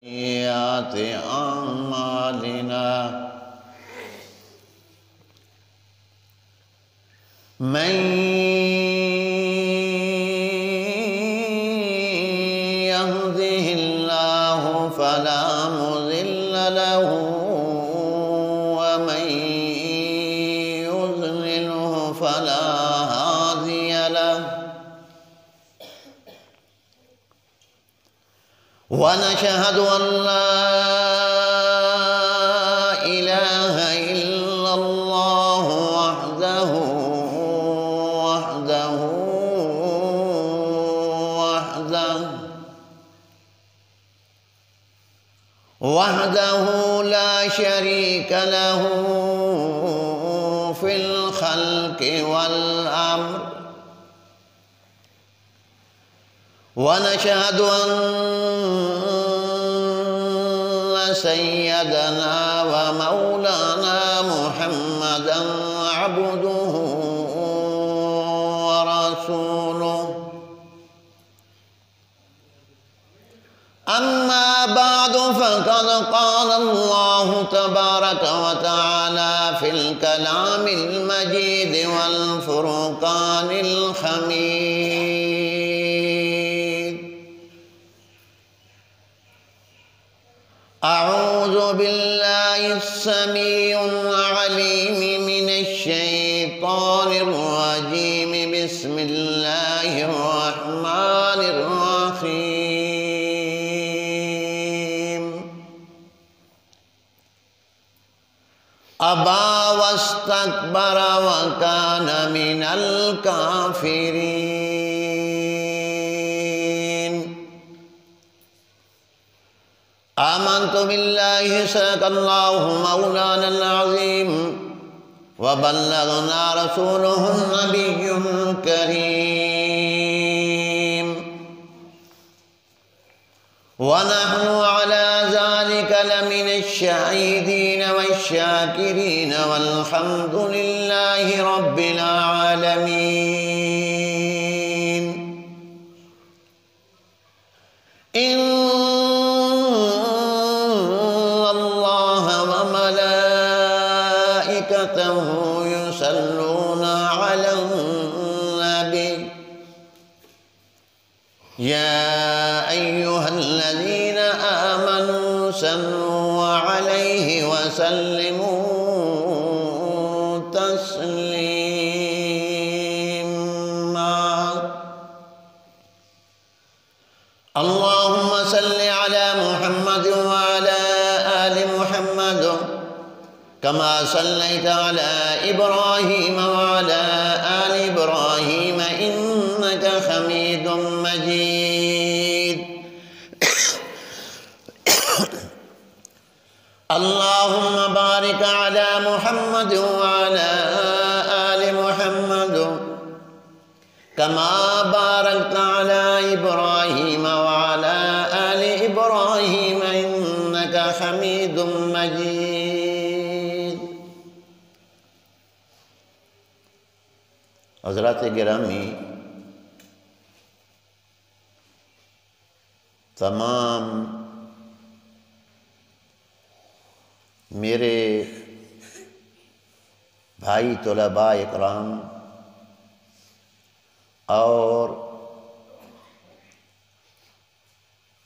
سيئات أعمالنا من يهده الله فلا مضل له ومن يضلله فلا هادي له ونشهد أن لا إله إلا الله وحده لا شريك له في الخلق والأمر ونشهد أن سيدنا ومولانا محمدًا عبده ورسوله أما بعد فقد قال الله تبارك وتعالى في الكلام المجيد والفرقان الحميد أعوذ بالله السميع العليم من الشيطان الرجيم بسم الله الرحمن الرحيم أبى واستكبر وكان من الكافرين آمنت بالله صدق الله مولانا العظيم وبلغنا رسوله النبي الكريم ونحن على ذلك لمن الشاهدين والشاكرين والحمد لله رب العالمين إن الله وملائكته يصلون على النبي يا أيها الذين آمنوا صلوا عليه وسلموا تسليما اللهم صل على محمد وعلى آل محمد كما صليت على إبراهيم وعلى آل إبراهيم إنك حميد مجيد اللهم بارك على محمد وعلى آل محمد كما باركت على إبراهيم وعلى آل إبراهيم إنك حميد مجيد حضرات گرامی، تمام میرے بھائی طلباء اکرام اور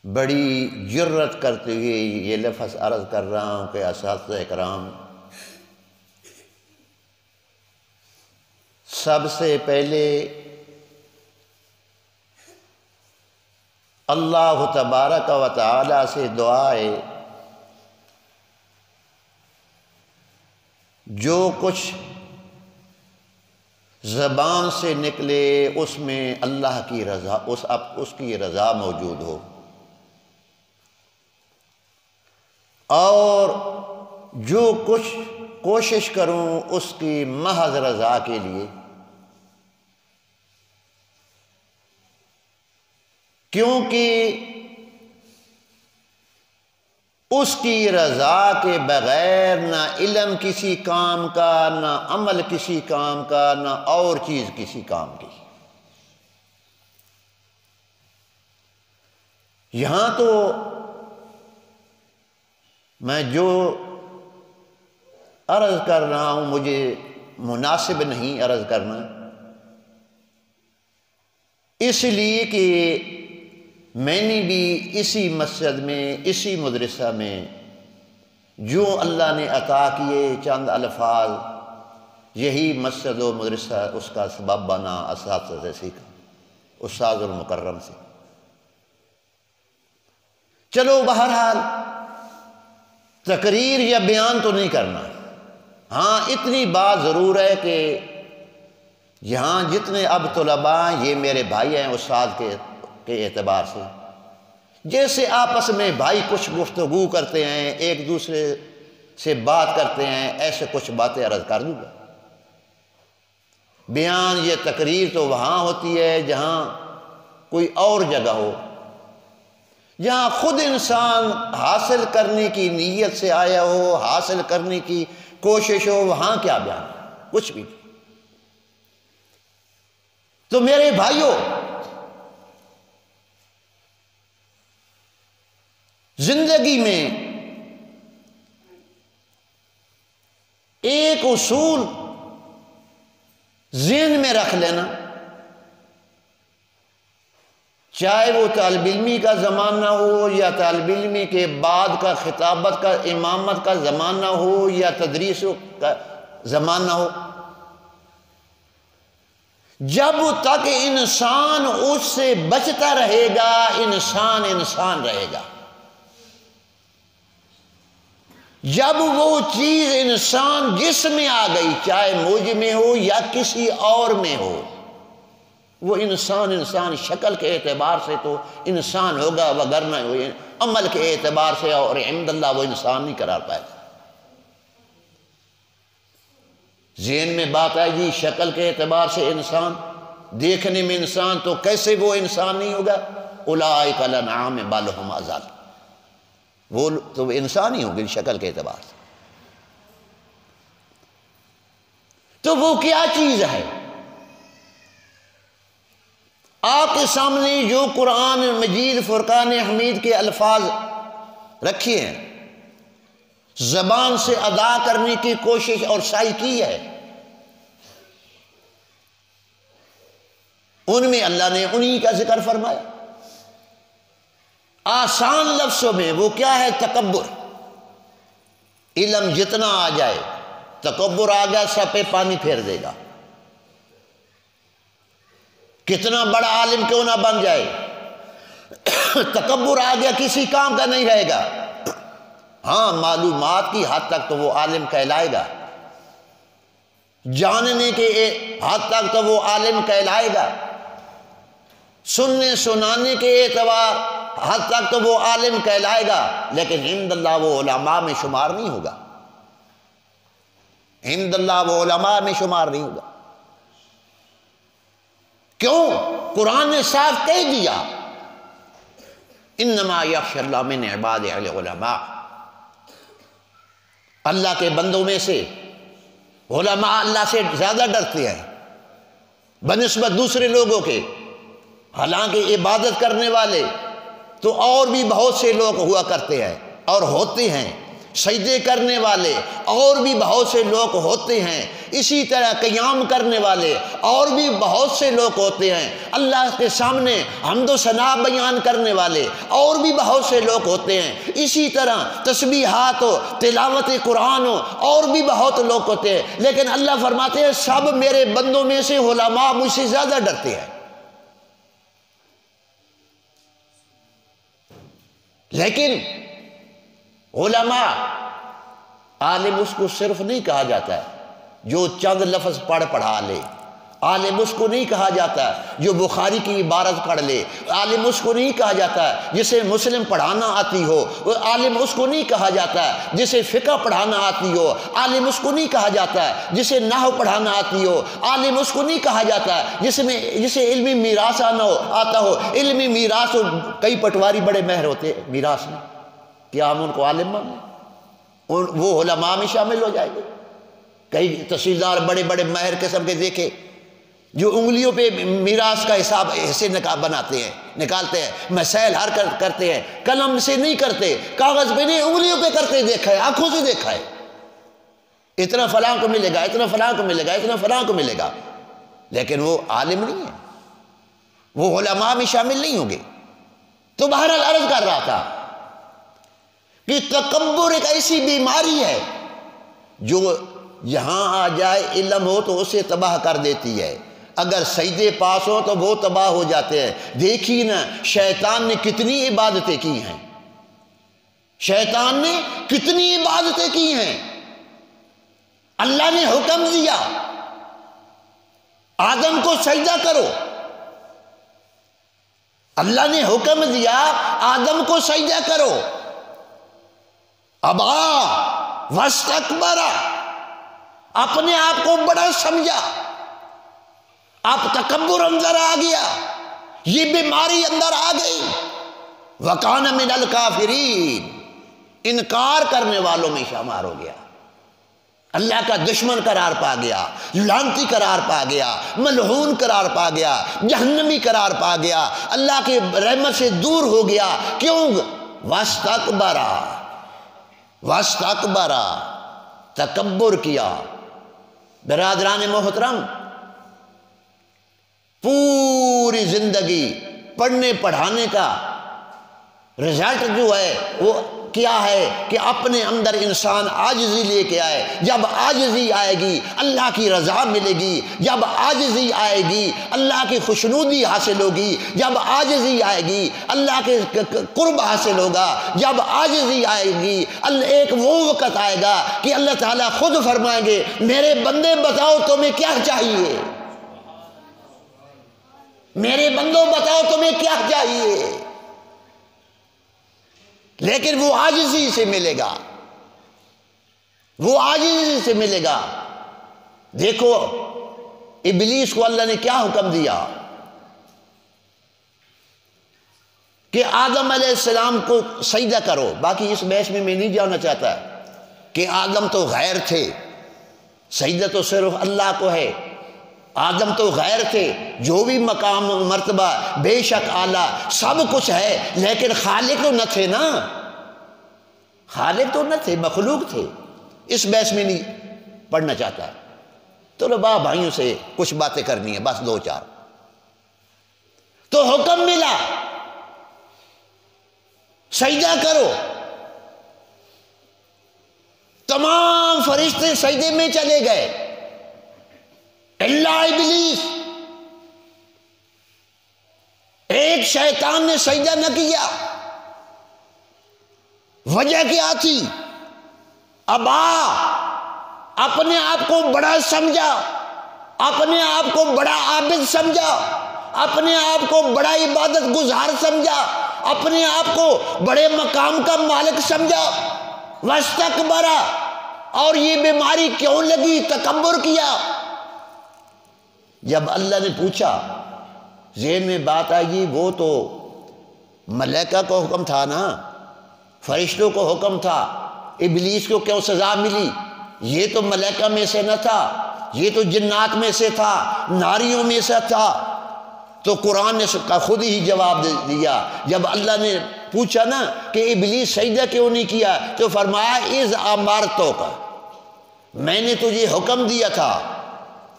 بڑی جرت کرتے ہوئے یہ لفظ عرض کر رہا ہوں کہ اساتذہ اکرام، سب سے پہلے اللہ تبارک و تعالی سے دعا ہے جو کچھ زبان سے نکلے اس میں اللہ کی رضا اس کی رضا موجود ہو، اور جو کچھ کوشش کروں اس کی محض رضا کے لیے، کیونکہ اس کی رضا کے بغیر نہ علم کسی کام کا، نہ عمل کسی کام کا، نہ اور چیز کسی کام کی۔ یہاں تو میں جو عرض کر رہا ہوں مجھے مناسب نہیں عرض کرنا، اس لیے کہ میں نے بھی اسی مسجد میں، اسی مدرسہ میں جو اللہ نے عطا کیے چند الفاظ، یہی مسجد و مدرسہ اس کا سبب بنا اساتذہ سے سیکھا، استاذ المکرم سے۔ چلو بہرحال تقریر یا بیان تو نہیں کرنا، ہاں اتنی بات ضرور ہے کہ یہاں جتنے اب طلباء یہ میرے بھائی ہیں استاد کے اعتبار سے، جیسے آپس میں بھائی کچھ گفتگو کرتے ہیں، ایک دوسرے سے بات کرتے ہیں، ایسے کچھ باتیں عرض کر دوں گا۔ بیان یہ تقریر تو وہاں ہوتی ہے جہاں کوئی اور جگہ ہو، جہاں خود انسان حاصل کرنے کی نیت سے آیا ہو، حاصل کرنے کی کوشش ہو، وہاں کیا بیان، کچھ بھی نہیں۔ تو میرے بھائیوں، زندگی میں ایک اصول ذہن میں رکھ لینا، چاہے وہ طالب علمی کا زمانہ ہو یا طالب علمی کے بعد کا خطابت کا، امامت کا زمانہ ہو یا تدریس کا زمانہ ہو، جب تک انسان اس سے بچتا رہے گا انسان انسان رہے گا۔ جب وہ چیز انسان جس میں آ گئی، چاہے مجھ میں ہو یا کسی اور میں ہو، وہ انسان شکل کے اعتبار سے تو انسان ہوگا، وگرنہ عمل کے اعتبار سے اور عند اللہ وہ انسان نہیں قرار پائے گا۔ ذہن میں بات آئے گی شکل کے اعتبار سے انسان، دیکھنے میں انسان، تو کیسے وہ انسان نہیں ہوگا؟ اولئک الانعام بل ھم اضل، وہ تو انسان ہی ہوگی شکل کے اعتبار سے۔ تو وہ کیا چیز ہے؟ آپ کے سامنے جو قرآن مجید فرقان حمید کے الفاظ رکھے ہیں، زبان سے ادا کرنے کی کوشش اور سعی کی ہے، ان میں اللہ نے انہی کا ذکر فرمایا۔ آسان لفظوں میں وہ کیا ہے؟ تکبر۔ علم جتنا آ جائے، تکبر آ گیا سب پہ پانی پھیر دے گا، کتنا بڑا عالم کیوں نہ بن جائے، تکبر آ گیا کسی کام کا نہیں رہے گا۔ ہاں معلومات کی حد تک تو وہ عالم کہلائے گا، جاننے کے حد تک تو وہ عالم کہلائے گا، سننے سنانے کے اعتبار حد تک تو وہ عالم کہلائے گا، لیکن عند اللہ وہ علماء میں شمار نہیں ہوگا، عند اللہ وہ علماء میں شمار نہیں ہوگا۔ کیوں؟ قرآن نے صاف کہہ دیا، انما یخشی اللہ من عبادہ العلماء، اللہ کے بندوں میں سے علماء اللہ سے زیادہ ڈرتے ہیں بنسبت دوسرے لوگوں کے۔ حالانکہ عبادت کرنے والے تو اور بھی بہت سے لوگ ہوا کرتے ہیں اور ہوتے ہیں، سجدے کرنے والے اور بھی بہت سے لوگ ہوتے ہیں، اسی طرح قیام کرنے والے اور بھی بہت سے لوگ ہوتے ہیں، اللہ کے سامنے حمد و ثنا بیان کرنے والے اور بھی بہت سے لوگ ہوتے ہیں، اسی طرح تسبیحات و تلاوت قرآن ہو اور بھی بہت لوگ ہوتے ہیں، لیکن اللہ فرماتے ہیں سب میرے بندوں میں سے علماء مجھ سے زیادہ ڈرتے ہیں۔ لیکن علماء، عالم اس کو صرف نہیں کہا جاتا ہے جو چند لفظ پڑھا لے، عالم اس کو نہیں کہا جاتا جو بخاری کی عبارت پڑھ لے، عالم اس کو نہیں کہا جاتا جسے مسلم پڑھانا آتی ہو، عالم اس کو نہیں کہا جاتا جسے فقہ پڑھانا آتی ہو، عالم اس کو نہیں کہا جاتا جسے نحو پڑھانا آتی ہو، عالم اس کو نہیں کہا جاتا جسے علمی میراث آتا ہو، علمی میراث، کئی پٹواری بڑے ماہر ہوتے ہیں میراث میں، کیا ہم ان کو عالم مان لیں؟ وہ علماء میں شامل ہو جائے گے۔ کئی تحصیلدار بڑے بڑے ماہر قسم کے دیکھے جو انگلیوں پہ میراث کا حساب ایسے بناتے ہیں، نکالتے ہیں، مسائل حل کرتے ہیں، قلم سے نہیں کرتے، کاغذ پہ نہیں، انگلیوں پہ کرتے دیکھا ہے، آنکھوں سے دیکھا ہے، اتنا فلاں کو ملے گا، اتنا فلاں کو ملے گا، اتنا فلاں کو ملے گا، لیکن وہ عالم نہیں ہے، وہ علماء میں شامل نہیں ہوں گے۔ تو بہرحال عرض کر رہا تھا کہ تکبر ایک ایسی بیماری ہے جو یہاں آ جائے، علم ہو تو اسے تباہ کر دیتی ہے، اگر سجدے پاس ہو تو وہ تباہ ہو جاتے ہیں۔ دیکھیے نا شیطان نے کتنی عبادتیں کی ہیں، شیطان نے کتنی عبادتیں کی ہیں۔ اللہ نے حکم دیا آدم کو سجدہ کرو، اللہ نے حکم دیا آدم کو سجدہ کرو، ابا واستکبر، اپنے آپ کو بڑا سمجھا، اب تکبر اندر آ گیا، یہ بیماری اندر آ گئی، وکان من الکافرین، انکار کرنے والوں میں شمار ہو گیا، اللہ کا دشمن قرار پا گیا، لعنتی قرار پا گیا، ملعون قرار پا گیا، جہنمی قرار پا گیا، اللہ کے رحمت سے دور ہو گیا۔ کیوں؟ واستکبر، تکبر کیا۔ برادران محترم، پوری زندگی پڑھنے پڑھانے کا رزلٹ جو ہے وہ کیا ہے کہ اپنے اندر انسان عاجزی لے کے آئے۔ جب عاجزی آئے گی اللہ کی رضا ملے گی، جب عاجزی آئے گی اللہ کی خوشنودی حاصل ہوگی، جب عاجزی آئے گی اللہ کے قرب حاصل ہوگا، جب عاجزی آئے گی ایک وہ وقت آئے گا کہ اللہ تعالیٰ خود فرمائیں گے میرے بندے بتاؤ تمہیں کیا چاہیے، میرے بندوں بتاؤ تمہیں کیا چاہیے، لیکن وہ عاجزی سے ملے گا، وہ عاجزی سے ملے گا۔ دیکھو ابلیس کو اللہ نے کیا حکم دیا کہ آدم علیہ السلام کو سجدہ کرو، باقی اس بحث میں نہیں جانا چاہتا کہ آدم تو غیر تھے، سجدہ تو صرف اللہ کو ہے، آدم تو غیر تھے، جو بھی مقام مرتبہ بے شک اعلیٰ سب کچھ ہے، لیکن خالق تو نہ تھے نا، خالق تو نہ تھے، مخلوق تھے۔ اس بحث میں نہیں پڑھنا چاہتا، طلباء بھائیوں سے کچھ باتیں کرنی ہے، بس دو چار۔ تو حکم ملا سجدہ کرو، تمام فرشتے سجدے میں چلے گئے اللہ ابلیس، ایک شیطان نے سجدہ نہ کیا۔ وجہ کیا تھی؟ ابا، اپنے آپ کو بڑا سمجھا، اپنے آپ کو بڑا عابد سمجھا، اپنے آپ کو بڑا عبادت گزار سمجھا، اپنے آپ کو بڑے مقام کا مالک سمجھا، واستکبر، اور یہ بیماری کیوں لگی؟ تکبر کیا۔ جب اللہ نے پوچھا ذہن میں بات آئی، وہ تو ملائکہ کو حکم تھا نا، فرشتوں کو حکم تھا، ابلیس کو کیوں سزا ملی؟ یہ تو ملائکہ میں سے نہ تھا، یہ تو جنات میں سے تھا، ناریوں میں سے تھا۔ تو قرآن نے خود ہی جواب دیا، جب اللہ نے پوچھا نا کہ ابلیس سجدہ کیوں نہیں کیا، تو فرمایا اذ امرتک، میں نے تجھے حکم دیا تھا،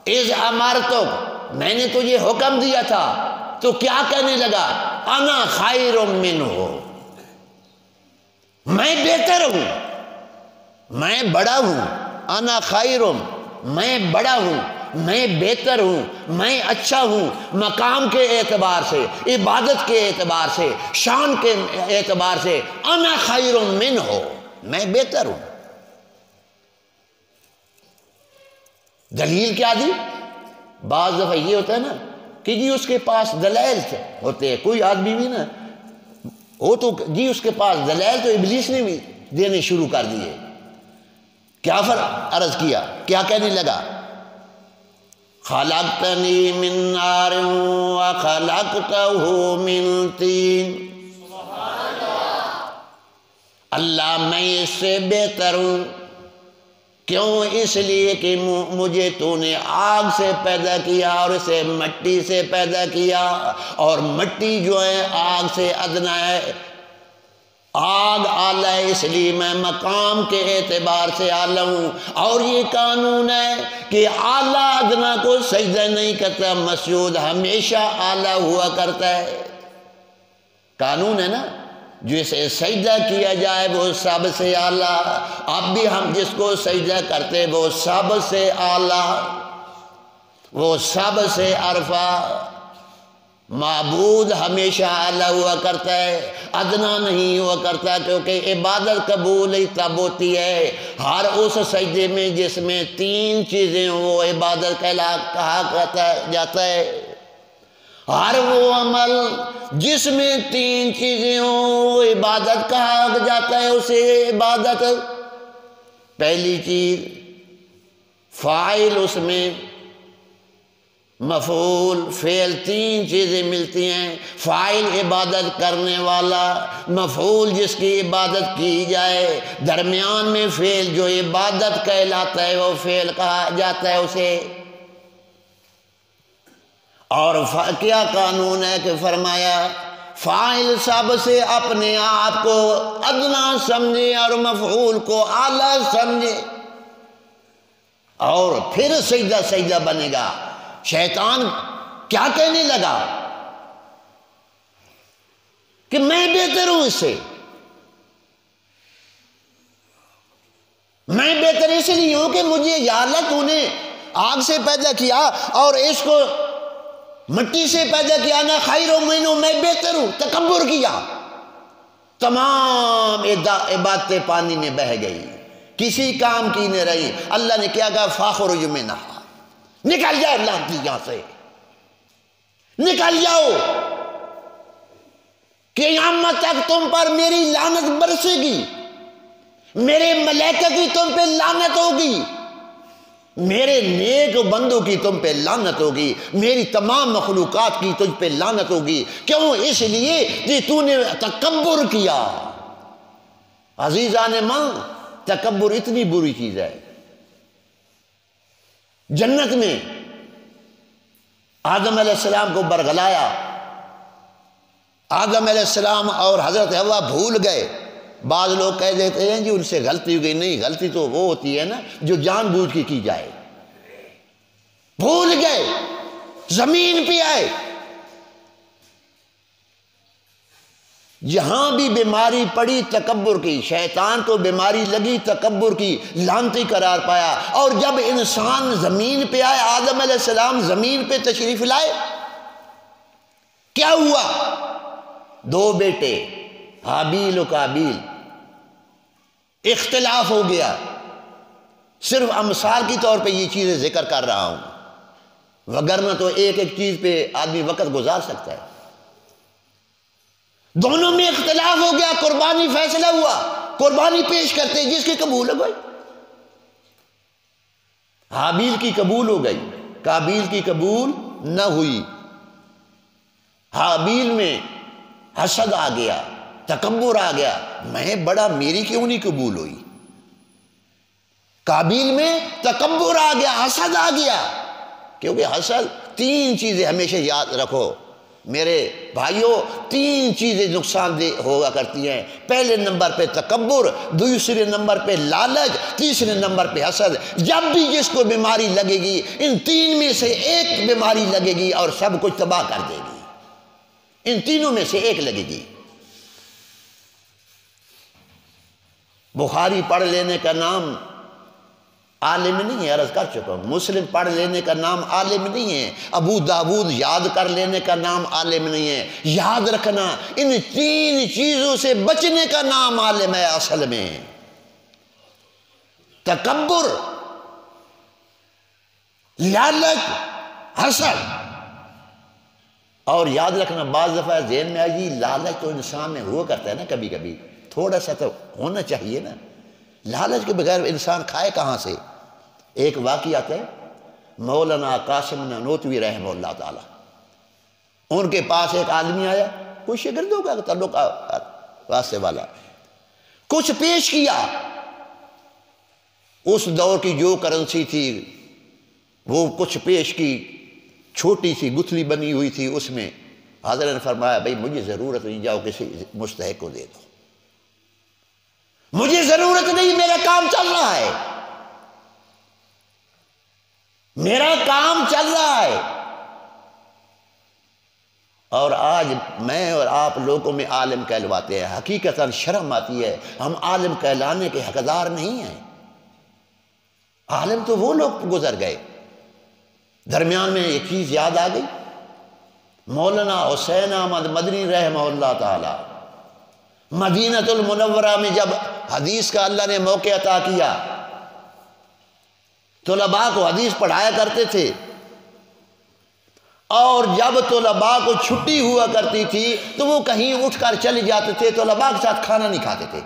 اذ امرتک، میں نے تجھے حکم دیا تھا، تو کیا کہنے لگا؟ انا خیر منہ، میں بہتر ہوں، میں بڑا ہوں، انا خیر، میں بڑا ہوں، میں بہتر ہوں، میں اچھا ہوں، مقام کے اعتبار سے، عبادت کے اعتبار سے، شان کے اعتبار سے، انا خیر منہ، میں بہتر ہوں۔ دلیل کیا دی؟ بعض دفعہ یہ ہوتا ہے نا کہ جی اس کے پاس دلائل ہوتے ہیں، کوئی آدمی بھی نا وہ تو جی اس کے پاس دلائل تو ابلیس نے بھی دینے شروع کر دیے۔ کیا عرض کیا، کیا کہنے لگا؟ خلقتنی من نار وخلقتہ من طین، اللہ میں اس سے بہتر ہوں، کیوں؟ اس لیے کہ مجھے تو نے آگ سے پیدا کیا اور اسے مٹی سے پیدا کیا، اور مٹی جو ہے آگ سے ادنا ہے، آگ اعلیٰ ہے، اس لیے میں مقام کے اعتبار سے اعلیٰ ہوں۔ اور یہ قانون ہے کہ اعلیٰ ادنا کو سجدہ نہیں کرتا، مسجود ہمیشہ اعلیٰ ہوا کرتا ہے۔ قانون ہے نا، جسے سجدہ کیا جائے وہ سب سے اعلیٰ، اب بھی ہم جس کو سجدہ کرتے وہ سب سے اعلیٰ، وہ سب سے عرفہ۔ معبود ہمیشہ اعلیٰ ہوا کرتا ہے، ادنا نہیں ہوا کرتا، کیونکہ عبادت قبول ہی تب ہوتی ہے ہر اس سجدے میں جس میں تین چیزیں وہ عبادت کہا جاتا ہے۔ ہر وہ عمل جس میں تین چیزیں ہوں وہ عبادت کہا جاتا ہے، اسے عبادت۔ پہلی چیز فاعل، اس میں مفعول، فعل، تین چیزیں ملتی ہیں۔ فاعل عبادت کرنے والا، مفعول جس کی عبادت کی جائے، درمیان میں فعل جو عبادت کہلاتا ہے وہ فعل کہا جاتا ہے اسے۔ اور کیا قانون ہے کہ فرمایا فاعل سب سے اپنے آپ کو ادنا سمجھے اور مفعول کو اعلیٰ سمجھے، اور پھر سجدہ سجدہ بنے گا۔ شیطان کیا کہنے لگا کہ میں بہتر ہوں اس سے، میں بہتر اس لیے ہوں کہ مجھے یا اللہ تو نے آگ سے پیدا کیا اور اس کو مٹی سے پیدا کیا، نہ خیر و مینو، میں بہتر ہوں، تکبر کیا، تمام عبادتیں پانی میں بہہ گئی، کسی کام کی نہیں رہی۔ اللہ نے کیا کہا فاخرج منہا، نکل جاؤ اللہ کی یہاں سے، نکل جاؤ، قیامت تک تم پر میری لعنت برسے گی، میرے ملائکہ کی تم پہ لعنت ہوگی، میرے نیک بندوں کی تم پہ لعنت ہوگی، میری تمام مخلوقات کی تجھ پہ لعنت ہوگی۔ کیوں؟ اس لیے کہ تو نے تکبر کیا۔ عزیزان ماں، تکبر اتنی بری چیز ہے۔ جنت میں آدم علیہ السلام کو برگلایا، آدم علیہ السلام اور حضرت حوا بھول گئے۔ بعض لوگ کہہ دیتے ہیں جی ان سے غلطی ہو گئی، نہیں، غلطی تو وہ ہوتی ہے نا جو جان بوجھ کے کی جائے۔ بھول گئے، زمین پہ آئے، جہاں بھی بیماری پڑی تکبر کی، شیطان کو بیماری لگی تکبر کی، لعنتی قرار پایا۔ اور جب انسان زمین پہ آئے، آدم علیہ السلام زمین پہ تشریف لائے، کیا ہوا؟ دو بیٹے حابیل و قابیل، اختلاف ہو گیا۔ صرف امثال کی طور پہ یہ چیزیں ذکر کر رہا ہوں، وگرنہ تو ایک ایک چیز پہ آدمی وقت گزار سکتا ہے۔ دونوں میں اختلاف ہو گیا، قربانی فیصلہ ہوا، قربانی پیش کرتے جس کی قبول ہو گئی۔ حابیل کی قبول ہو گئی، قابیل کی قبول نہ ہوئی۔ حابیل میں حسد آ گیا، تکبر آ گیا، میں بڑا، میری کیوں نہیں قبول ہوئی۔ قابیل میں تکبر آ گیا، حسد آ گیا، کیونکہ حسد، تین چیزیں ہمیشہ یاد رکھو میرے بھائیوں، تین چیزیں نقصان دہ ہوا کرتی ہیں۔ پہلے نمبر پہ تکبر، دوسرے نمبر پہ لالچ، تیسرے نمبر پہ حسد۔ جب بھی جس کو بیماری لگے گی، ان تین میں سے ایک بیماری لگے گی اور سب کچھ تباہ کر دے گی، ان تینوں میں سے ایک لگے گی۔ بخاری پڑھ لینے کا نام عالم نہیں ہے، عرض کر چکا ہوں۔ مسلم پڑھ لینے کا نام عالم نہیں ہے۔ ابو داود یاد کر لینے کا نام عالم نہیں ہے۔ یاد رکھنا، ان تین چیزوں سے بچنے کا نام عالم ہے اصل میں۔ تکبر، لالچ، حسد۔ اور یاد رکھنا، بعض دفعہ ذہن میں آئی لالچ تو انسان میں ہوا کرتا ہے نا، کبھی کبھی تھوڑا سا تو ہونا چاہیے نا۔ لالچ کے بغیر انسان کھائے کہاں سے؟ ایک واقعہ ہے مولانا قاسم نانوتوی رحمہ اللہ تعالی، ان کے پاس ایک آدمی آیا، کوئی شاگرد ہوگا تعلق واسطے والا، کچھ پیش کیا، اس دور کی جو کرنسی تھی وہ کچھ پیش کی، چھوٹی سی گتھلی بنی ہوئی تھی، اس میں حضرت نے فرمایا بھائی مجھے ضرورت نہیں، جاؤ کسی مستحق کو دے دو، مجھے ضرورت نہیں، میرا کام چل رہا ہے، میرا کام چل رہا ہے۔ اور آج میں اور آپ لوگوں میں عالم کہلواتے ہیں، حقیقتاً شرم آتی ہے، ہم عالم کہلانے کے حقدار نہیں ہیں۔ عالم تو وہ لوگ گزر گئے۔ درمیان میں ایک چیز یاد آ گئی، مولانا حسین احمد مدنی رحمہ اللہ تعالی مدینہ المنورہ میں جب حدیث کا اللہ نے موقع عطا کیا، طلباء کو حدیث پڑھایا کرتے تھے، اور جب طلباء کو چھٹی ہوا کرتی تھی تو وہ کہیں اٹھ کر چلے جاتے تھے، طلباء کے ساتھ کھانا نہیں کھاتے تھے۔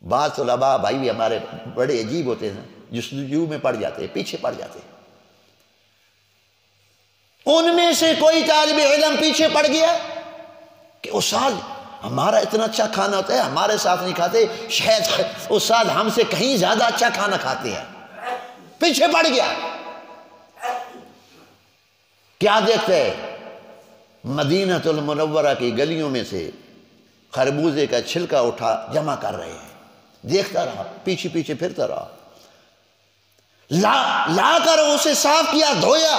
بعض طلباء بھائی بھی ہمارے بڑے عجیب ہوتے ہیں، جستجو میں پڑ جاتے ہیں، پیچھے پڑ جاتے ہیں۔ ان میں سے کوئی طالب علم پیچھے پڑ گیا کہ استاد ہمارا اتنا اچھا کھانا ہوتا ہے، ہمارے ساتھ نہیں کھاتے، شاید استاد ہم سے کہیں زیادہ اچھا کھانا کھاتے ہیں، پیچھے پڑ گیا۔ کیا دیکھتے ہیں؟ مدینہ المنورہ کی گلیوں میں سے خربوزے کا چھلکا اٹھا جمع کر رہے ہیں، دیکھتا رہا، پیچھے پیچھے پھرتا رہا، لا کر اسے صاف کیا، دھویا،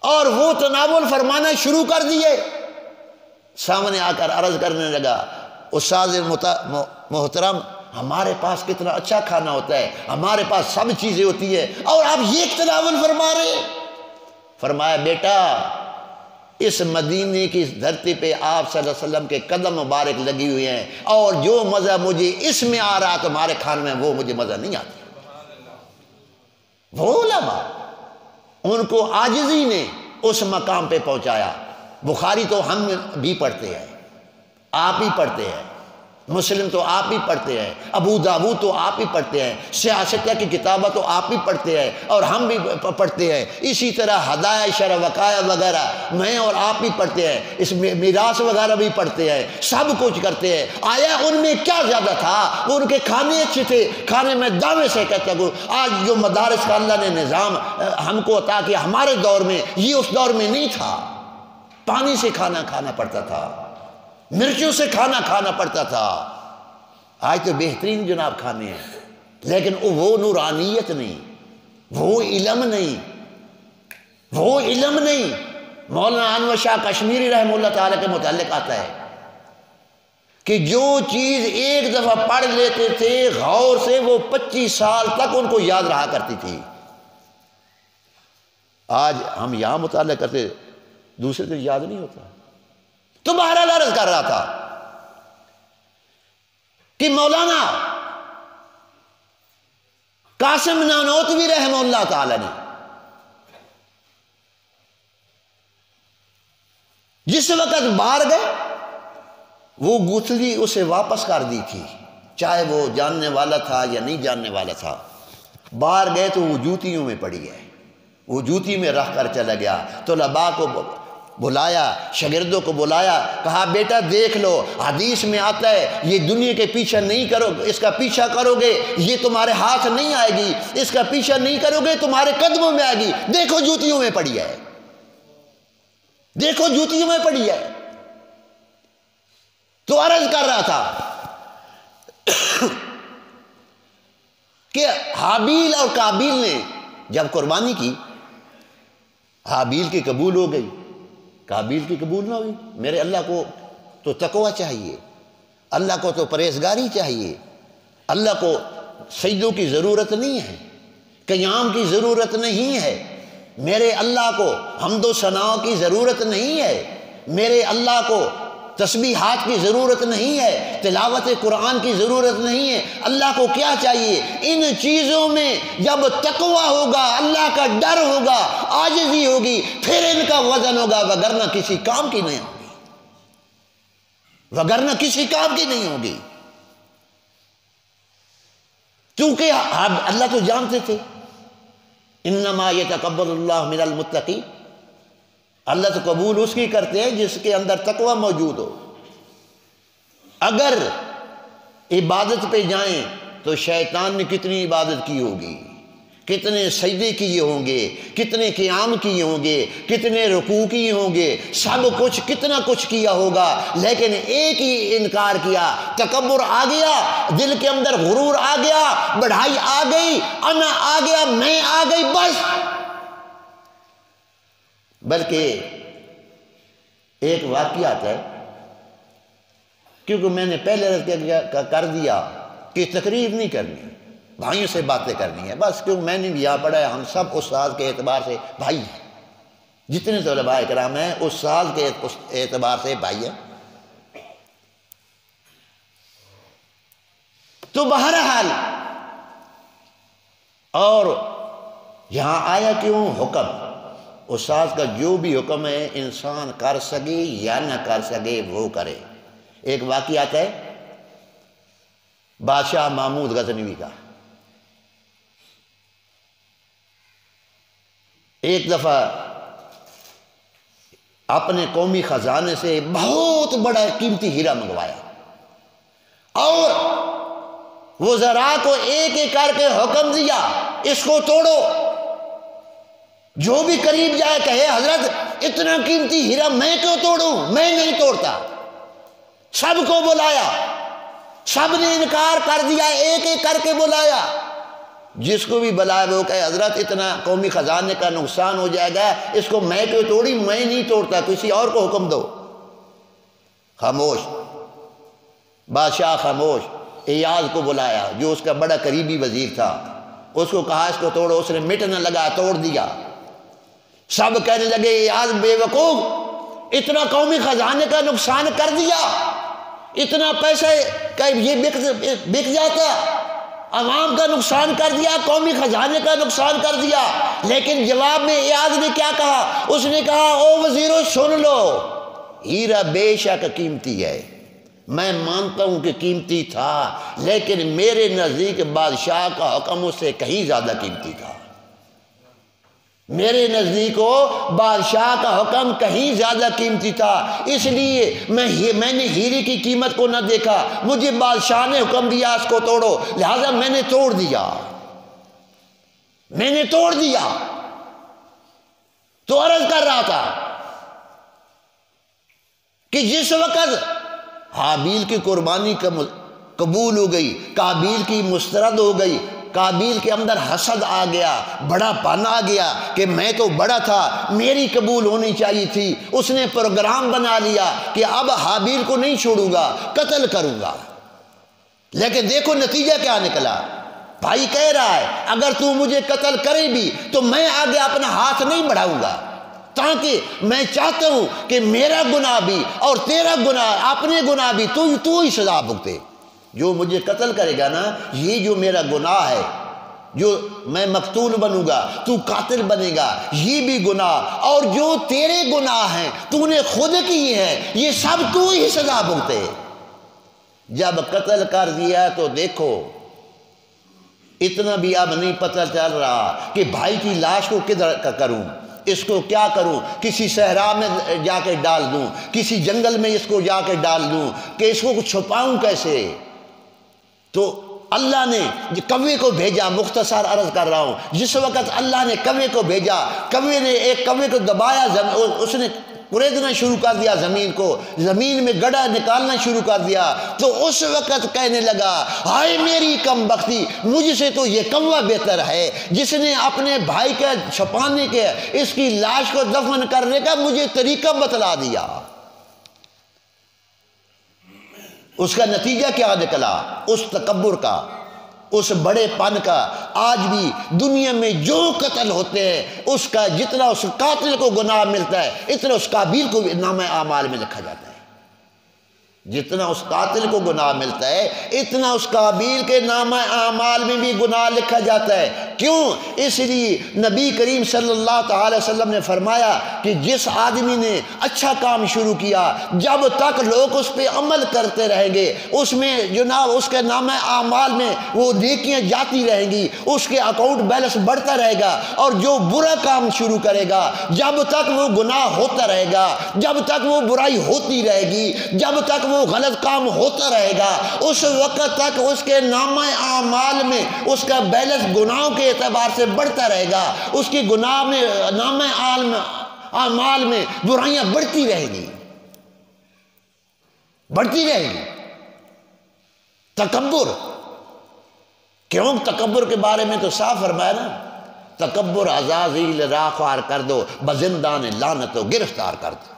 اور وہ تناول فرمانا شروع کر دیے۔ سامنے آ کر عرض کرنے لگا، استاد محترم ہمارے پاس کتنا اچھا کھانا ہوتا ہے، ہمارے پاس سب چیزیں ہوتی ہیں، اور آپ یہ تناول فرما رہے ہیں۔ فرمایا بیٹا اس مدینے کی دھرتی پہ آپ صلی اللہ علیہ وسلم کے قدم مبارک لگی ہوئی ہیں، اور جو مزہ مجھے اس میں آ رہا تمہارے کھانے میں وہ مجھے مزہ نہیں آتا۔ وہ علماء ان کو عاجزی نے اس مقام پہ پہنچایا۔ بخاری تو ہم بھی پڑھتے ہیں، آپ ہی پڑھتے ہیں، مسلم تو آپ ہی پڑھتے ہیں، ابو داؤد تو آپ ہی پڑھتے ہیں، سیاستہ کی کتابیں تو آپ ہی پڑھتے ہیں اور ہم بھی پڑھتے ہیں، اسی طرح ہدایہ شرع وقایہ وغیرہ میں اور آپ بھی پڑھتے ہیں، اس میں میراث وغیرہ بھی پڑھتے ہیں، سب کچھ کرتے ہیں۔ آیا ان میں کیا زیادہ تھا؟ ان کے کھانے اچھے تھے، کھانے میں دعوے سے کہتا ہوں آج جو مدارس کا اللہ نے نظام ہم کو عطا کیا، ہمارے دور میں یہ اس دور میں نہیں تھا۔ پانی سے کھانا کھانا پڑتا تھا، مرچوں سے کھانا کھانا پڑتا تھا۔ آج تو بہترین جناب کھانے ہیں، لیکن وہ نورانیت نہیں، وہ علم نہیں، وہ علم نہیں۔ مولانا انور شاہ کشمیری رحمہ اللہ تعالیٰ کے متعلق آتا ہے کہ جو چیز ایک دفعہ پڑھ لیتے تھے غور سے، وہ 25 سال تک ان کو یاد رہا کرتی تھی۔ آج ہم یہاں مطالعہ کرتے، دوسرے دن یاد نہیں ہوتا۔ تو بہرحال عرض کر رہا تھا کہ مولانا قاسم نانوتوی رحمہ اللہ تعالی نے جس وقت باہر گئے وہ گتھلی اسے واپس کر دی تھی، چاہے وہ جاننے والا تھا یا نہیں جاننے والا تھا۔ باہر گئے تو وہ جوتیوں میں پڑی ہے، وہ جوتی میں رکھ کر چلا گیا۔ طلباء کو بلایا، شاگردوں کو بلایا، کہا بیٹا دیکھ لو حدیث میں آتا ہے یہ دنیا کے پیچھے نہیں کرو، اس کا پیچھا کرو گے یہ تمہارے ہاتھ نہیں آئے گی، اس کا پیچھا نہیں کرو گے تمہارے قدموں میں آئے گی، دیکھو جوتیوں میں پڑی ہے، دیکھو جوتیوں میں پڑی ہے۔ تو عرض کر رہا تھا کہ حابیل اور قابیل نے جب قربانی کی، حابیل کی قبول ہو گئی، قابیل کی قبول نہ ہوئی۔ میرے اللہ کو تو تقوی چاہیے، اللہ کو تو پرہیزگاری چاہیے، اللہ کو سجدوں کی ضرورت نہیں ہے، قیام کی ضرورت نہیں ہے، میرے اللہ کو حمد و ثنا کی ضرورت نہیں ہے، میرے اللہ کو تسبیحات کی ضرورت نہیں ہے، تلاوت قرآن کی ضرورت نہیں ہے۔ اللہ کو کیا چاہیے؟ ان چیزوں میں جب تقوی ہوگا، اللہ کا ڈر ہوگا، عاجزی ہوگی، پھر ان کا وزن ہوگا، وگرنہ کسی کام کی نہیں ہوگی، وگرنہ کسی کام کی نہیں ہوگی۔ کیونکہ اللہ تو جانتے تھے انما یتقبل اللہ من المتقین، اللہ تو قبول اس کی کرتے ہیں جس کے اندر تقوی موجود ہو۔ اگر عبادت پہ جائیں تو شیطان نے کتنی عبادت کی ہوگی، کتنے سجدے کیے ہوں گے، کتنے قیام کیے ہوں گے، کتنے رکوع کیے ہوں گے، سب کچھ کتنا کچھ کیا ہوگا، لیکن ایک ہی انکار کیا، تکبر آ گیا، دل کے اندر غرور آ گیا، بڑھائی آ گئی، انا آ گیا، میں آ گئی، بس۔ بلکہ ایک واقعہ ہے، کیونکہ میں نے پہلے کر دیا کہ تقریر نہیں کرنی، بھائیوں سے باتیں کرنی ہے بس، کیونکہ میں نے بھی یہاں پڑھا ہے، ہم سب استاد کے اعتبار سے بھائی ہیں، جتنے طلباء کرام ہیں استاد کے اعتبار سے بھائی ہیں۔ تو بہرحال اور یہاں آیا کیوں حکم، استاد کا جو بھی حکم ہے انسان کر سکے یا نہ کر سکے وہ کرے۔ ایک واقعہ آتا ہے بادشاہ محمود غزنوی کا۔ ایک دفعہ اپنے قومی خزانے سے بہت بڑا قیمتی ہیرا منگوایا، اور وزراء کو ایک ایک کر کے حکم دیا اس کو توڑو، جو بھی قریب جائے کہے حضرت اتنا قیمتی ہیرا میں کیوں توڑوں، میں نہیں توڑتا۔ سب کو بلایا، سب نے انکار کر دیا، ایک ایک کر کے بلایا، جس کو بھی بلایا وہ کہے حضرت اتنا قومی خزانے کا نقصان ہو جائے گا، اس کو میں کیوں توڑی، میں نہیں توڑتا، کسی اور کو حکم دو۔ خاموش، بادشاہ خاموش۔ ایاز کو بلایا جو اس کا بڑا قریبی وزیر تھا، اس کو کہا اس کو توڑو، اس نے مٹ نہ لگا، توڑ دیا۔ سب کہنے لگے ایاز بے وقوف، اتنا قومی خزانے کا نقصان کر دیا، اتنا پیسہ یہ بک جاتا، عوام کا نقصان کر دیا، قومی خزانے کا نقصان کر دیا۔ لیکن جواب میں ایاز نے کیا کہا، اس نے کہا او وزیرو سن لو، ہیرا بے شک قیمتی ہے، میں مانتا ہوں کہ قیمتی تھا، لیکن میرے نزدیک بادشاہ کا حکم اس سے کہیں زیادہ قیمتی تھا، میرے نزدیک بادشاہ کا حکم کہیں زیادہ قیمتی تھا، اس لیے میں نے ہیرے کی قیمت کو نہ دیکھا، مجھے بادشاہ نے حکم دیا اس کو توڑو، لہذا میں نے توڑ دیا، میں نے توڑ دیا۔ تو عرض کر رہا تھا کہ جس وقت حابیل کی قربانی قبول ہو گئی، قابیل کی مسترد ہو گئی، قابیل کے اندر حسد آ گیا، بڑا پن آ گیا کہ میں تو بڑا تھا، میری قبول ہونی چاہیے تھی، اس نے پروگرام بنا لیا کہ اب حابیل کو نہیں چھوڑوں گا، قتل کروں گا۔ لیکن دیکھو نتیجہ کیا نکلا، بھائی کہہ رہا ہے اگر تو مجھے قتل کرے بھی تو میں آگے اپنا ہاتھ نہیں بڑھاؤں گا، تاکہ میں چاہتا ہوں کہ میرا گناہ بھی اور تیرا گناہ، اپنے گناہ بھی تو ہی سزا بھگتے۔ جو مجھے قتل کرے گا نا، یہ جو میرا گناہ ہے، جو میں مقتول بنوں گا، تو قاتل بنے گا، یہ بھی گناہ، اور جو تیرے گناہ ہیں تو نے خود کیے ہیں، یہ سب تو ہی سزا بھگتے۔ جب قتل کر دیا تو دیکھو اتنا بھی اب نہیں پتہ چل رہا کہ بھائی کی لاش کو کدھر کروں، اس کو کیا کروں، کسی صحرا میں جا کے ڈال دوں، کسی جنگل میں اس کو جا کے ڈال دوں، کہ اس کو چھپاؤں کیسے۔ تو اللہ نے کوے کو بھیجا، مختصر عرض کر رہا ہوں، جس وقت اللہ نے کوے کو بھیجا، کوے نے ایک کوے کو دبایا، اس نے کریدنا شروع کر دیا زمین کو، زمین میں گڑھا نکالنا شروع کر دیا، تو اس وقت کہنے لگا ہائے میری کم بختی، مجھ سے تو یہ کوا بہتر ہے جس نے اپنے بھائی کا چھپانے کے، اس کی لاش کو دفن کرنے کا مجھے طریقہ بتلا دیا۔ اس کا نتیجہ کیا نکلا، اس تکبر کا، اس بڑے پن کا۔ آج بھی دنیا میں جو قتل ہوتے ہیں اس کا جتنا اس قاتل کو گناہ ملتا ہے اتنا اس قابیل کو نامہ اعمال میں لکھا جاتا ہے، جتنا اس قاتل کو گناہ ملتا ہے اتنا اس قابیل کے نامہ اعمال میں بھی گناہ لکھا جاتا ہے۔ کیوں؟ اس لیے نبی کریم صلی اللہ تعالی وسلم نے فرمایا کہ جس آدمی نے اچھا کام شروع کیا، جب تک لوگ اس پہ عمل کرتے رہیں گے، اس میں جناب اس کے نامہ اعمال میں وہ نیکیاں جاتی رہیں گی، اس کے اکاؤنٹ بیلنس بڑھتا رہے گا، اور جو برا کام شروع کرے گا جب تک وہ گناہ ہوتا رہے گا، جب تک وہ برائی ہوتی رہے گی، جب تک وہ غلط کام ہوتا رہے گا، اس وقت تک اس کے نامہ اعمال میں اس کا بیلنس گناہوں کے اعتبار سے بڑھتا رہے گا، اس کی گناہ میں نامہ اعمال میں برائیاں بڑھتی رہے گی، بڑھتی رہے گی۔ تکبر، کیوں؟ تکبر کے بارے میں تو صاف فرمایا نا، تکبر عزازیل راہ خوار کر دو، بزندان لعنت و گرفتار کر دو۔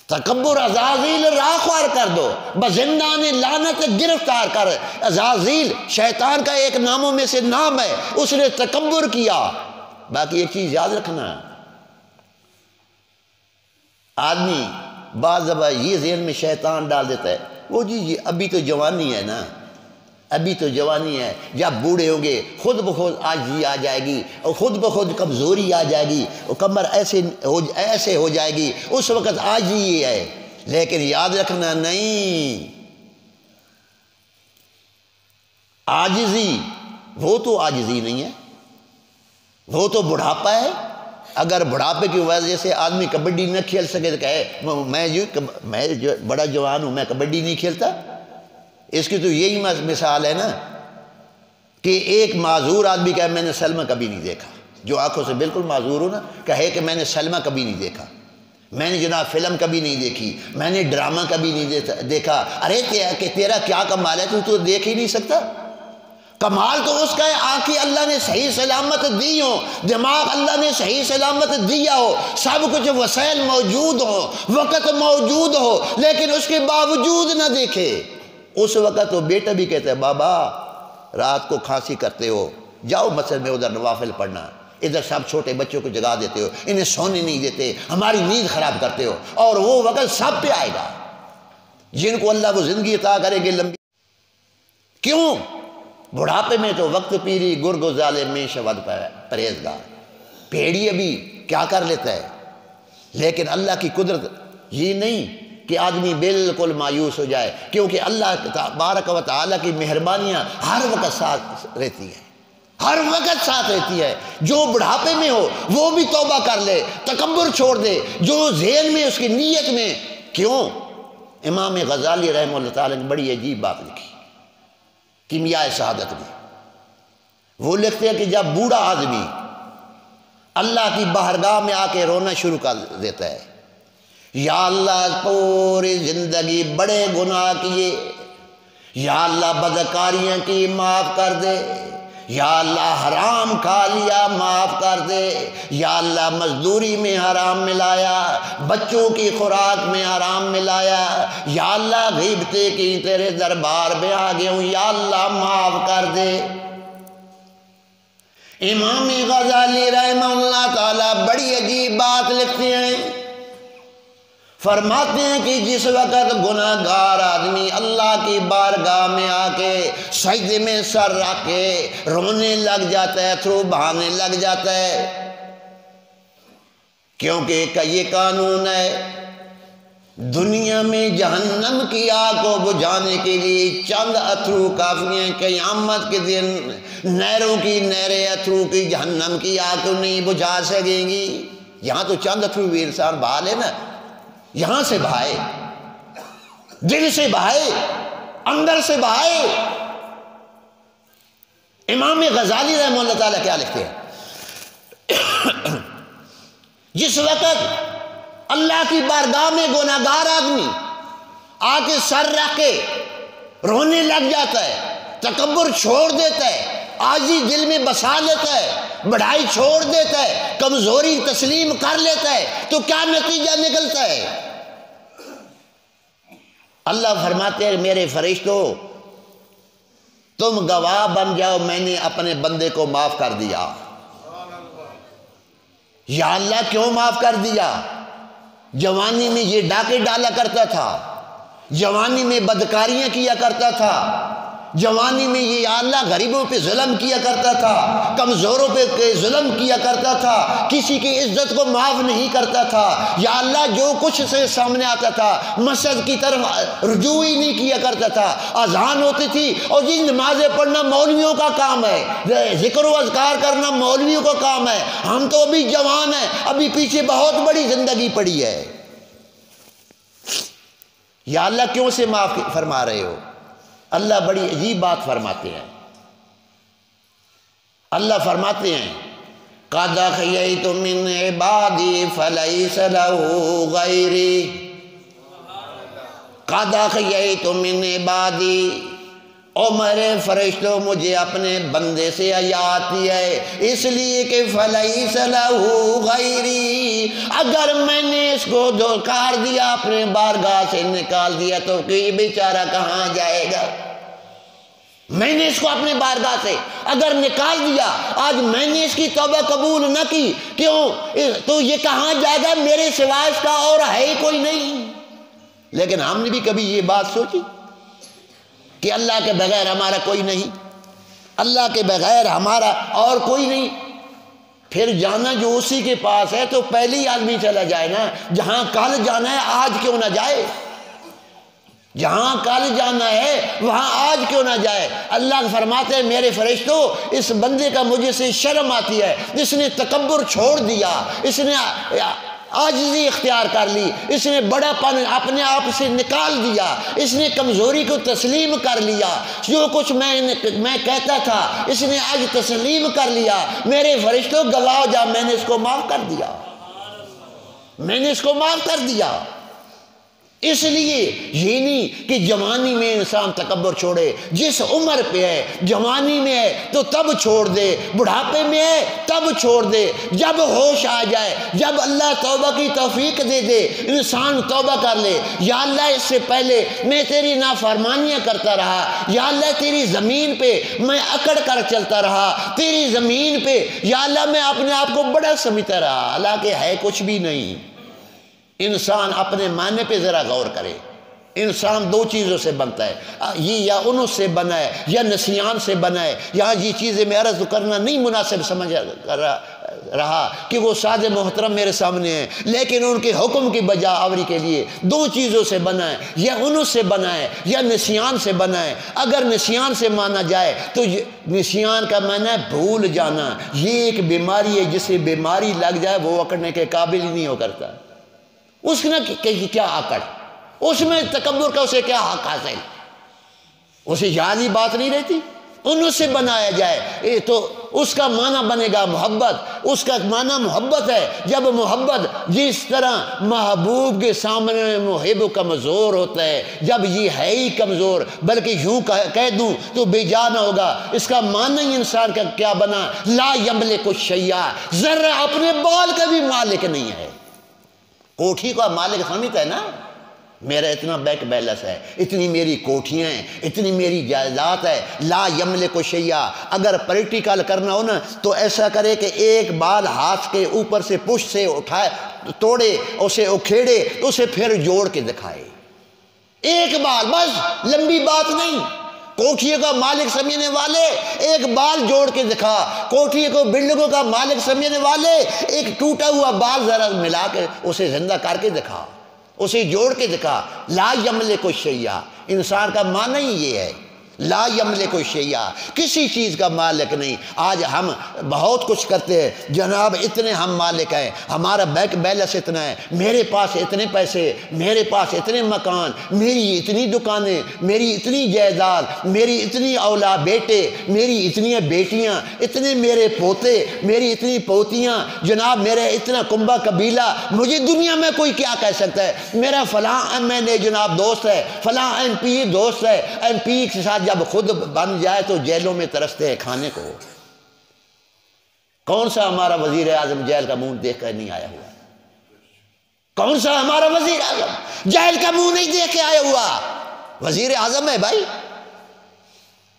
تکبر عزازیل راہ خوار کر دو، بزندان لعنت گرفتار کر۔ عزازیل شیطان کا ایک ناموں میں سے نام ہے، اس نے تکبر کیا۔ باقی ایک چیز یاد رکھنا، آدمی بعض دفعہ یہ ذہن میں شیطان ڈال دیتا ہے، وہ جی ابھی تو جوانی ہے نا، ابھی تو جوانی ہے، جب بوڑھے ہوں گے خود بخود عاجزی آ جائے گی، اور خود بخود کمزوری آ جائے گی، اور کمر ایسے ہو جائے گی، اس وقت عاجزی ہے۔ لیکن یاد رکھنا، نہیں، عاجزی وہ تو عاجزی نہیں ہے، وہ تو بڑھاپا ہے۔ اگر بڑھاپے کی وجہ سے آدمی کبڈی نہ کھیل سکے تو کہے میں جو بڑا جوان ہوں، میں کبڈی نہیں کھیلتا۔ اس کی تو یہی مثال ہے نا کہ ایک معذور آدمی کہے میں نے سلمہ کبھی نہیں دیکھا، جو آنکھوں سے بالکل معذور ہو نا، کہے کہ میں نے سلمہ کبھی نہیں دیکھا، میں نے جناب فلم کبھی نہیں دیکھی، میں نے ڈرامہ کبھی نہیں دیکھا۔ ارے تیرا کیا کمال ہے، تو دیکھ ہی نہیں سکتا؟ کمال تو اس کا ہے آنکھیں اللہ نے صحیح سلامت دی ہو، دماغ اللہ نے صحیح سلامت دیا ہو، سب کچھ وسائل موجود ہو، وقت موجود ہو، لیکن اس کے باوجود نہ دیکھے۔ اس وقت تو بیٹا بھی کہتا ہے بابا رات کو کھانسی کرتے ہو، جاؤ مسجد میں ادھر نوافل پڑھنا، ادھر سب چھوٹے بچوں کو جگا دیتے ہو، انہیں سونے نہیں دیتے، ہماری نیند خراب کرتے ہو۔ اور وہ وقت سب پہ آئے گا جن کو اللہ کو زندگی عطا کرے گی لمبی۔ کیوں؟ بڑھاپے میں تو وقت پیری گرگ و ظالم میں شود پرہیزگار، بھیڑیے بھی کیا کر لیتا ہے، لیکن اللہ کی قدرت یہ نہیں کہ آدمی بالکل مایوس ہو جائے، کیونکہ اللہ تبارک و تعالیٰ کی مہربانیاں ہر وقت ساتھ رہتی ہیں، ہر وقت ساتھ رہتی ہے۔ جو بڑھاپے میں ہو وہ بھی توبہ کر لے، تکبر چھوڑ دے، جو ذہن میں اس کی نیت میں۔ کیوں؟ امام غزالی رحمہ اللہ تعالیٰ نے بڑی عجیب بات لکھی کیمیاء سعادت میں۔ وہ لکھتے ہیں کہ جب بوڑھا آدمی اللہ کی بارگاہ میں آ کے رونا شروع کر دیتا ہے، یا اللہ پوری زندگی بڑے گناہ کیے، یا اللہ بدکاریاں کی معاف کر دے، یا اللہ حرام کھا لیا معاف کر دے، یا اللہ مزدوری میں حرام ملایا، بچوں کی خوراک میں حرام ملایا، یا اللہ غیبتیں کی تیرے دربار میں آ گیا ہوں، یا اللہ معاف کر دے۔ امام غزالی رحمہ اللہ تعالیٰ بڑی عجیب بات لکھتے ہیں، فرماتے ہیں کہ جس وقت گناہ گار آدمی اللہ کی بارگاہ میں آ کے سجدے میں سر رکھ کے رونے لگ جاتا ہے، تھرو بہانے لگ جاتا ہے، کیونکہ یہ قانون ہے دنیا میں جہنم کی آگ کو بجھانے کے لیے چند اتھرو کافی ہیں، قیامت کے دن نہروں کی نہریں اتھرو کی جہنم کی آگ کو نہیں بجھا سکیں گی۔ یہاں تو چند اتھرو بھی انسان بہا لے نا، یہاں سے بہائے، دل سے بہائے، اندر سے بہائے۔ امام غزالی رحمہ اللہ تعالیٰ کیا لکھتے ہیں؟ جس وقت اللہ کی بارگاہ میں گناہگار آدمی آ کے سر رکھ کے رونے لگ جاتا ہے، تکبر چھوڑ دیتا ہے، عاجزی دل میں بسا لیتا ہے، بڑائی چھوڑ دیتا ہے، کمزوری تسلیم کر لیتا ہے، تو کیا نتیجہ نکلتا ہے؟ اللہ فرماتے ہیں میرے فرشتوں تم گواہ بن جاؤ، میں نے اپنے بندے کو معاف کر دیا۔ یا اللہ کیوں معاف کر دیا؟ جوانی میں یہ ڈاکے ڈالا کرتا تھا، جوانی میں بدکاریاں کیا کرتا تھا، جوانی میں یہ یا اللہ غریبوں پہ ظلم کیا کرتا تھا، کمزوروں پہ ظلم کیا کرتا تھا، کسی کی عزت کو معاف نہیں کرتا تھا، یا اللہ جو کچھ سے سامنے آتا تھا مسجد کی طرف رجوع ہی نہیں کیا کرتا تھا۔ اذان ہوتی تھی اور یہ نمازیں پڑھنا مولویوں کا کام ہے، ذکر و اذکار کرنا مولویوں کا کام ہے، ہم تو ابھی جوان ہیں، ابھی پیچھے بہت بڑی زندگی پڑی ہے۔ یا اللہ کیوں سے معاف فرما رہے ہو؟ اللہ بڑی عجیب بات فرماتے ہیں، اللہ فرماتے ہیں قَدْ أَخْيَيْتُ مِنْ عِبَادِي فَلَيْسَ لَهُ غَيْرِي، قَدْ أَخْيَيْتُ مِنْ عِبَادِي، او میرے فرشتوں مجھے اپنے بندے سے حیا آتی ہے، اس لیے کہ فَلَيْسَ لَهُ غَيْرِي، اگر میں نے اس کو دھوکار دیا، اپنے بارگاہ سے نکال دیا تو یہ بیچارہ کہاں جائے گا؟ میں نے اس کو اپنے بارگاہ سے اگر نکال دیا، آج میں نے اس کی توبہ قبول نہ کی، کیوں؟ تو یہ کہاں جائے گا؟ میرے سوا اس کا اور ہے ہی کوئی نہیں۔ لیکن ہم نے بھی کبھی یہ بات سوچی کہ اللہ کے بغیر ہمارا کوئی نہیں، اللہ کے بغیر ہمارا اور کوئی نہیں؟ پھر جانا جو اسی کے پاس ہے تو پہلے ہی آدمی چلا جائے نا، جہاں کل جانا ہے آج کیوں نہ جائے؟ جہاں کل جانا ہے وہاں آج کیوں نہ جائے؟ اللہ فرماتے ہیں میرے فرشتوں اس بندے کا مجھے سے شرم آتی ہے، اس نے تکبر چھوڑ دیا، اس نے عاجزی اختیار کر لی، اس نے بڑا پن اپنے آپ سے نکال دیا، اس نے کمزوری کو تسلیم کر لیا، جو کچھ میں کہتا تھا اس نے آج تسلیم کر لیا۔ میرے فرشتوں گواہ جا، میں نے اس کو معاف کر دیا، میں نے اس کو معاف کر دیا۔ اس لیے یہ نہیں کہ جوانی میں انسان تکبر چھوڑے، جس عمر پہ ہے جوانی میں ہے تو تب چھوڑ دے، بڑھاپے میں ہے تب چھوڑ دے، جب ہوش آ جائے، جب اللہ توبہ کی توفیق دے دے انسان توبہ کر لے۔ یا اللہ اس سے پہلے میں تیری نافرمانیاں کرتا رہا، یا اللہ تیری زمین پہ میں اکڑ کر چلتا رہا، تیری زمین پہ یا اللہ میں اپنے آپ کو بڑا سمجھتا رہا، حالانکہ ہے کچھ بھی نہیں۔ انسان اپنے معنی پہ ذرا غور کرے، انسان دو چیزوں سے بنتا ہے، یہ یا انس سے بنا ہے یا نسیان سے بنا ہے۔ یہاں یہ چیزیں میں عرض کرنا نہیں مناسب سمجھ رہا کہ وہ سادے محترم میرے سامنے ہیں، لیکن ان کے حکم کی بجا آوری کے لیے دو چیزوں سے بنا ہے، یا انس سے بنا ہے یا نسیان سے بنا ہے۔ اگر نسیان سے مانا جائے تو نسیان کا معنی ہے بھول جانا، یہ ایک بیماری ہے، جسے بیماری لگ جائے وہ اکڑنے کے قابل ہی نہیں ہو کرتا، اس نے کیا آکڑ، اس میں تکبر کا اسے کیا حق حاصل، اسے یاد ہی بات نہیں رہتی۔ ان سے بنایا جائے تو اس کا معنی بنے گا محبت، اس کا معنی محبت ہے۔ جب محبت جس طرح محبوب کے سامنے محب کمزور ہوتا ہے، جب یہ ہے ہی کمزور، بلکہ یوں کہہ دوں تو بے جان ہوگا، اس کا معنی ہی انسان کا کیا بنا، لا یملک الشیء، ذرا اپنے بال کا بھی مالک نہیں ہے۔ کوٹھی کا مالک سمجھتا ہے نا، میرا اتنا بینک بیلنس ہے، اتنی میری کوٹھیاں ہیں، اتنی میری جائیداد ہے۔ لا یملک الشیء، اگر پریکٹیکل کرنا ہو نا تو ایسا کرے کہ ایک بال ہاتھ کے اوپر سے پشت سے اٹھائے، توڑے، اسے اکھیڑے، تو اسے پھر جوڑ کے دکھائے، ایک بال بس، لمبی بات نہیں۔ کوٹھیوں کا مالک سمجھنے والے ایک بال جوڑ کے دکھا، کوٹھی کو بلڈنگوں کا مالک سمجھنے والے ایک ٹوٹا ہوا بال ذرا ملا کے اسے زندہ کر کے دکھا، اسے جوڑ کے دکھا۔ لا یملک الشیء، انسان کا معنی ہی یہ ہے، لا یملک الشیء، کسی چیز کا مالک نہیں۔ آج ہم بہت کچھ کرتے ہیں، جناب اتنے ہم مالک ہیں، ہمارا بینک بیلنس اتنا ہے، میرے پاس اتنے پیسے، میرے پاس اتنے مکان، میری اتنی دکانیں، میری اتنی جائیداد، میری اتنی اولاد بیٹے، میری اتنی بیٹیاں، اتنے میرے پوتے، میری اتنی پوتیاں، جناب میرا اتنا کنبہ قبیلہ، مجھے دنیا میں کوئی کیا کہہ سکتا ہے؟ میرا فلاں ایم این اے جناب دوست ہے، فلاں ایم پی دوست ہے، ایم پی کے ساتھ جب خود بن جائے تو جیلوں میں ترستے ہیں کھانے کو۔ کون سا ہمارا وزیر اعظم جیل کا منہ دیکھ کر نہیں آیا ہوا؟ کون سا ہمارا وزیر اعظم جیل کا منہ نہیں دیکھ کے آیا ہوا؟ وزیر اعظم ہے بھائی۔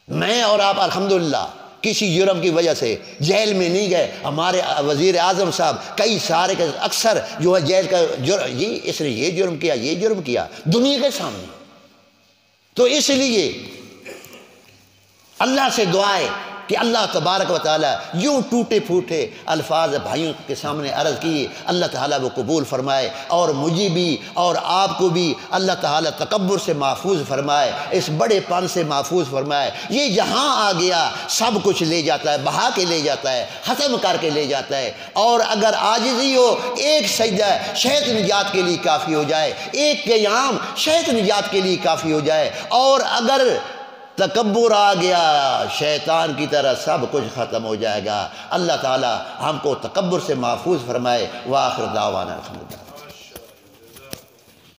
میں اور آپ الحمدللہ کسی جرم کی وجہ سے جیل میں نہیں گئے، ہمارے وزیر اعظم صاحب کئی سارے اکثر جو ہے جیل کا جرم، اس نے یہ جرم کیا، یہ جرم کیا دنیا کے سامنے۔ تو اس لیے اللہ سے دعائیں کہ اللہ تبارک و تعالیٰ یوں ٹوٹے پھوٹے الفاظ بھائیوں کے سامنے عرض کیے، اللہ تعالیٰ وہ قبول فرمائے، اور مجھے بھی اور آپ کو بھی اللہ تعالیٰ تکبر سے محفوظ فرمائے، اس بڑے پن سے محفوظ فرمائے۔ یہ جہاں آ گیا سب کچھ لے جاتا ہے، بہا کے لے جاتا ہے، ختم کر کے لے جاتا ہے، اور اگر عاجزی ہو ایک سجدہ شاید نجات کے لیے کافی ہو جائے، ایک قیام شاید نجات کے لیے کافی ہو جائے، اور اگر تکبر آ گیا شیطان کی طرح سب کچھ ختم ہو جائے گا۔ اللہ تعالی ہم کو تکبر سے محفوظ فرمائے۔ وآخر دعوانا الحمدللہ۔